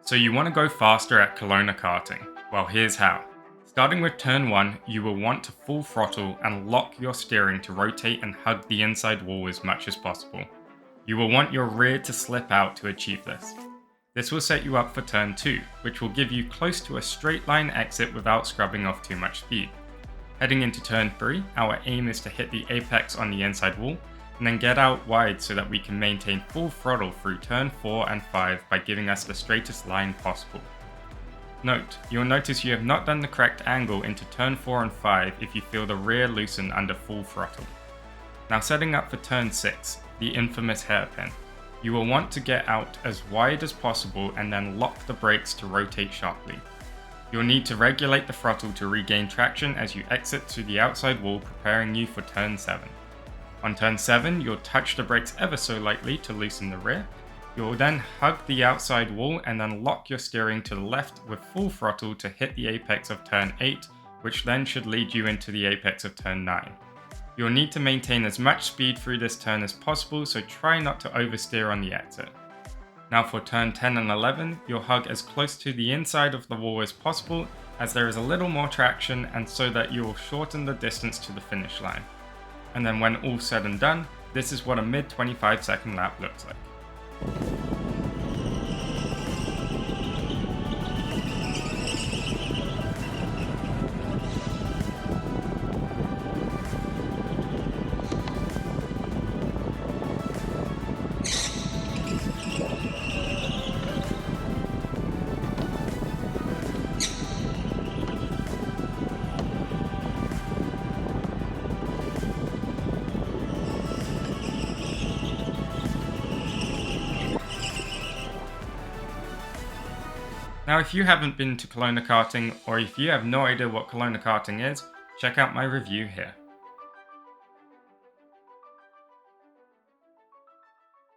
So you want to go faster at Kelowna Karting? Well, here's how. Starting with turn 1, you will want to full throttle and lock your steering to rotate and hug the inside wall as much as possible. You will want your rear to slip out to achieve this. This will set you up for turn 2, which will give you close to a straight line exit without scrubbing off too much speed. Heading into turn 3, our aim is to hit the apex on the inside wall, and then get out wide so that we can maintain full throttle through turn 4 and 5 by giving us the straightest line possible. Note, you'll notice you have not done the correct angle into turn 4 and 5 if you feel the rear loosen under full throttle. Now setting up for turn 6, the infamous hairpin. You will want to get out as wide as possible and then lock the brakes to rotate sharply. You'll need to regulate the throttle to regain traction as you exit to the outside wall, preparing you for turn 7. On turn 7, you'll touch the brakes ever so lightly to loosen the rear. You'll then hug the outside wall and then lock your steering to the left with full throttle to hit the apex of turn 8, which then should lead you into the apex of turn 9. You'll need to maintain as much speed through this turn as possible, so try not to oversteer on the exit. Now for turn 10 and 11, you'll hug as close to the inside of the wall as possible, as there is a little more traction and so that you will shorten the distance to the finish line. And then when all said and done, this is what a mid 25-second lap looks like. Now if you haven't been to Kelowna Karting, or if you have no idea what Kelowna Karting is, check out my review here.